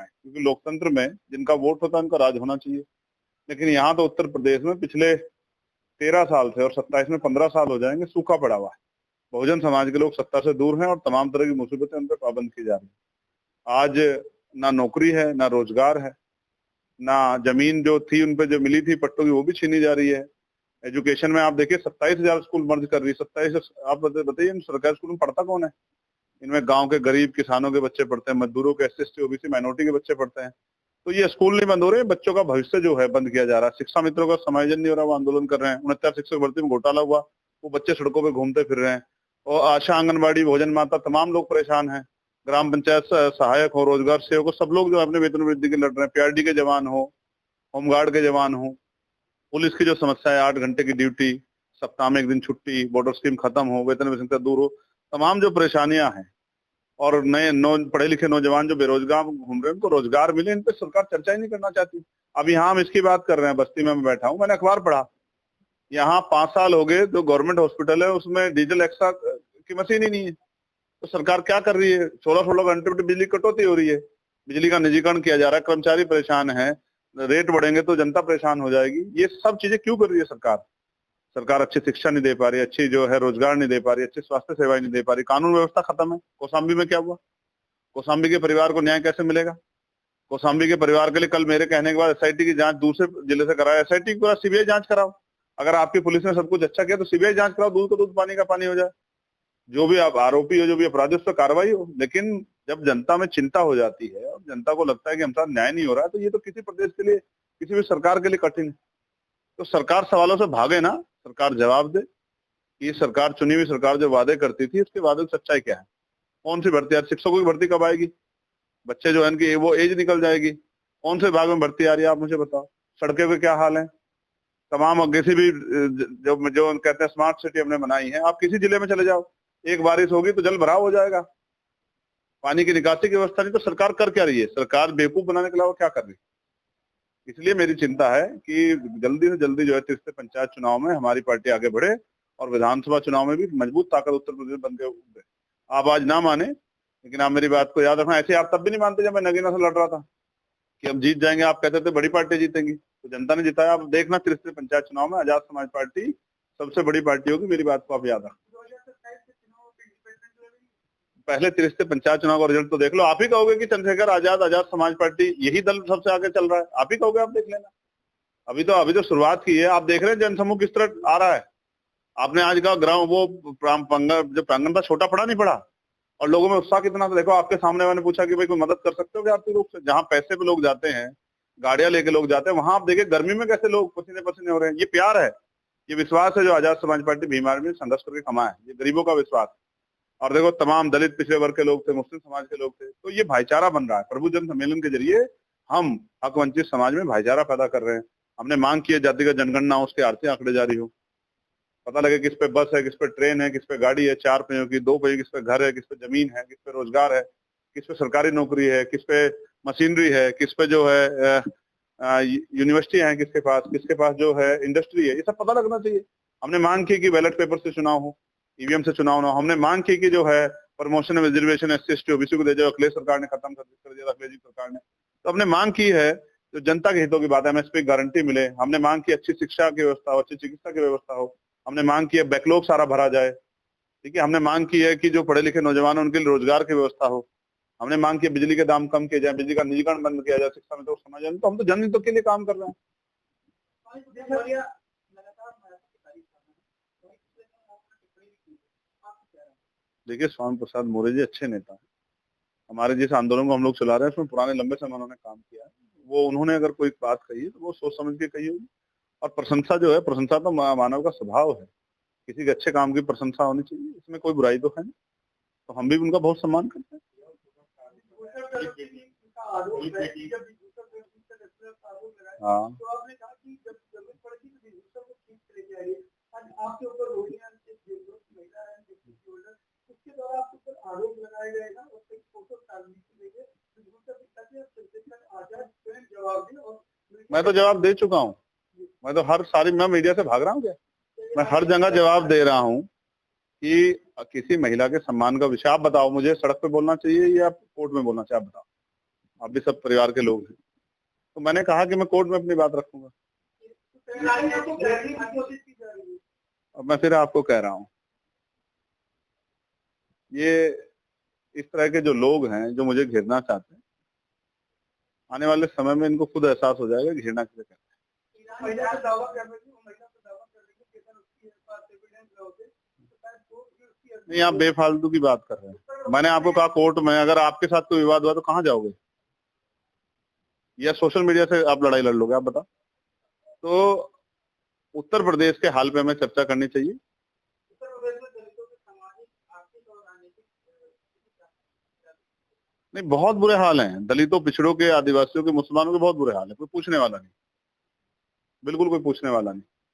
क्योंकि लोकतंत्र में जिनका वोट होता है उनका राज होना चाहिए। लेकिन यहाँ तो उत्तर प्रदेश में पिछले 13 साल से और 27 में 15 साल हो जाएंगे सूखा पड़ा हुआ है। बहुजन समाज के लोग सत्ता से दूर हैं और तमाम तरह की मुसीबतें उन पर पाबंद की जा रही है। आज ना नौकरी है, ना रोजगार है, ना जमीन जो थी उन पे जो मिली थी पट्टों की वो भी छीनी जा रही है। एजुकेशन में आप देखिए 27,000 स्कूल मर्ज कर रही है। 27, आप बताइए सरकारी स्कूल में पढ़ता कौन है? इनमें गांव के गरीब किसानों के बच्चे पढ़ते हैं, मजदूरों के, SC ST OBC माइनॉरिटी के बच्चे पढ़ते हैं। तो ये स्कूल नहीं बंद हो रहे, बच्चों का भविष्य जो है बंद किया जा रहा है। शिक्षा मित्रों का समायोजन नहीं हो रहा, वो आंदोलन कर रहे हैं। 69 शिक्षक भर्ती में घोटाला हुआ, वो बच्चे सड़कों पे घूमते फिर रहे हैं। और आशा, आंगनबाड़ी, भोजन माता, तमाम लोग परेशान हैं। ग्राम पंचायत सहायक हो, रोजगार सेवक हो, सब लोग जो अपने वेतन वृद्धि के लड़ रहे हैं। PRD के जवान हो, होमगार्ड के जवान हो, पुलिस की जो समस्या है 8 घंटे की ड्यूटी, सप्ताह में 1 दिन छुट्टी, बॉर्डर स्कीम खत्म हो, वेतन विसंगति दूर हो, तमाम जो परेशानियां हैं और नए पढ़े लिखे नौजवान जो बेरोजगार घूम रहे हैं उनको रोजगार मिले, इन पे सरकार चर्चा ही नहीं करना चाहती। अब यहाँ हम इसकी बात कर रहे हैं, बस्ती में मैं बैठा हूँ, मैंने अखबार पढ़ा, यहाँ 5 साल हो गए जो गवर्नमेंट हॉस्पिटल है उसमें डीजल एक्स्ट्रा की मशीन ही नहीं है। तो सरकार क्या कर रही है? 16-16 घंटे बिजली कटौती हो रही है, बिजली का निजीकरण किया जा रहा है, कर्मचारी परेशान है, रेट बढ़ेंगे तो जनता परेशान हो जाएगी। ये सब चीजें क्यों कर रही है सरकार? सरकार अच्छी शिक्षा नहीं दे पा रही, अच्छी जो है रोजगार नहीं दे पा रही, अच्छी स्वास्थ्य सेवाएं नहीं दे पा रही, कानून व्यवस्था खत्म है। कौशाम्बी में क्या हुआ? कौशाम्बी के परिवार को न्याय कैसे मिलेगा? कौशाम्बी के परिवार के लिए कल मेरे कहने के बाद SIT की जांच दूसरे जिले से कराया। SIT की पूरा CBI जांच कराओ। अगर आपकी पुलिस ने सब कुछ अच्छा किया तो CBI जांच कराओ, दूध का दूध पानी का पानी हो जाए। जो भी आप आरोपी हो, जो भी अपराधी, उस पर कार्रवाई हो। लेकिन जब जनता में चिंता हो जाती है और जनता को लगता है कि हमारे साथ न्याय नहीं हो रहा है, तो ये तो किसी प्रदेश के लिए, किसी भी सरकार के लिए कठिन है। तो सरकार सवालों से भागे ना, सरकार जवाब दे। ये सरकार, चुनी हुई सरकार जो वादे करती थी, उसके वादे की सच्चाई क्या है? कौन सी भर्ती? आज शिक्षकों की भर्ती कब आएगी? बच्चे जो है इनकी वो एज निकल जाएगी। कौन से विभाग में भर्ती आ रही है आप मुझे बताओ? सड़कें पे क्या हाल है? तमाम किसी भी जो कहते हैं स्मार्ट सिटी हमने बनाई है, आप किसी जिले में चले जाओ, एक बारिश होगी तो जल भराव हो जाएगा। पानी की निकासी की व्यवस्था नहीं। तो सरकार कर क्या रही है? सरकार बेवकूफ बनाने के अलावा क्या कर रही है? इसलिए मेरी चिंता है कि जल्दी से जल्दी जो है तीसरे पंचायत चुनाव में हमारी पार्टी आगे बढ़े और विधानसभा चुनाव में भी मजबूत ताकत उत्तर प्रदेश बन के उभरे। आप आज ना माने, लेकिन आप मेरी बात को याद रखना। ऐसे आप तब भी नहीं मानते जब मैं नगीना से लड़ रहा था कि हम जीत जाएंगे, आप कहते थे बड़ी पार्टी जीतेंगी, तो जनता ने जिताया। आप देखना तीसरे पंचायत चुनाव में आजाद समाज पार्टी सबसे बड़ी पार्टी होगी। मेरी बात को आप याद रखना। पहले तीसरे पंचायत चुनाव का रिजल्ट तो देख लो। आप ही कहोगे कि चंद्रशेखर आजाद, आजाद समाज पार्टी यही दल सबसे आगे चल रहा है, आप ही कहोगे। आप देख लेना, अभी तो शुरुआत की है। आप देख रहे हैं जनसमूह किस तरह आ रहा है। आपने आज का ग्राउंड वो जो प्रांगण था छोटा पड़ा नहीं पड़ा, और लोगों में उत्साह कितना था देखो। आपके सामने मैंने पूछा कि भाई कोई मदद कर सकते हो क्या आर्थिक रूप से? जहाँ पैसे पे लोग जाते हैं, गाड़ियां लेके लोग जाते हैं, वहां आप देखिए गर्मी में कैसे लोग पसीने पसीने हो रहे हैं। ये प्यार है, ये विश्वास है जो आजाद समाज पार्टी भीम आर्मी में संघर्ष करके कमाया है। ये गरीबों का विश्वास। और देखो तमाम दलित पिछड़े वर्ग के लोग थे, मुस्लिम समाज के लोग थे, तो ये भाईचारा बन रहा है। प्रभु जन सम्मेलन के जरिए हम हक वंचित समाज में भाईचारा पैदा कर रहे हैं। हमने मांग की है जातिगत जनगणना हो, उसके आर्थिक आंकड़े जारी हो, पता लगे किस पे बस है, किस पे ट्रेन है, किस पे गाड़ी है 4 पहियों की, 2 पहियों, किस पे घर है, किस पे जमीन है, किस पे रोजगार है, किस पे सरकारी नौकरी है, किस पे मशीनरी है, किस पे जो है यूनिवर्सिटी है, किसके पास जो है इंडस्ट्री है। ये सब पता लगना चाहिए। हमने मांग की कि बैलेट पेपर से चुनाव हो, EVM से चुनाव ना हो। हमने मांग की कि जो है promotion reservation SC ST OBC को दे जाओ, अखिलेश सरकार ने खत्म कर दिया, अखिलेश जी सरकार ने। तो हमने मांग की है जो जनता के हितों की बात है, हमें इस पर गारंटी मिले। हमने मांग की अच्छी शिक्षा की व्यवस्था हो, अच्छी चिकित्सा की व्यवस्था हो। हमने मांग की है बैकलॉग सारा भरा जाए, ठीक है। हमने मांग की है कि जो पढ़े लिखे नौजवान उनके लिए रोजगार की व्यवस्था हो। हमने मांग की बिजली के दाम कम किए जाए, बिजली का निजीकरण बंद किया जाए, शिक्षा में तो समझ आए। तो हम तो जनहितों के लिए काम कर रहे हैं। देखिए स्वामी प्रसाद मौर्य जी अच्छे नेता हैं। हमारे जिस आंदोलन को हम लोग चला रहे हैं उसमें पुराने लंबे समय उन्होंने काम किया है। वो उन्होंने अगर कोई बात कही है तो वो सोच समझ के कही होगी। और प्रशंसा जो है, प्रशंसा तो मानव का स्वभाव है। किसी के अच्छे काम की प्रशंसा होनी चाहिए, इसमें कोई बुराई तो है नहीं। तो हम भी उनका बहुत सम्मान करते हैं। हाँ, मैं तो जवाब दे चुका हूँ। मैं तो मैं मीडिया से भाग रहा हूँ क्या? मैं हर जगह जवाब दे रहा हूँ कि किसी महिला के सम्मान का विषय। आप बताओ मुझे, सड़क पे बोलना चाहिए या कोर्ट में बोलना चाहिए? आप बताओ। आप भी सब परिवार के लोग हैं। तो मैंने कहा कि मैं कोर्ट में अपनी बात रखूंगा। अब मैं फिर आपको कह रहा हूँ, ये इस तरह के जो लोग हैं जो मुझे घेरना चाहते हैं, आने वाले समय में इनको खुद एहसास हो जाएगा कि घृणा किसे कहते हैं। नहीं, आप बेफालतू की बात कर रहे हैं। मैंने आपको कहा कोर्ट में अगर आपके साथ कोई विवाद हुआ तो कहाँ जाओगे, या सोशल मीडिया से आप लड़ाई लड़ लोगे? आप बताओ। तो उत्तर प्रदेश के हाल पे हमें चर्चा करनी चाहिए। नहीं, बहुत बुरे हाल हैं दलितों, पिछड़ों के, आदिवासियों के, मुसलमानों के बहुत बुरे हाल है। कोई पूछने वाला नहीं, बिल्कुल कोई पूछने वाला नहीं।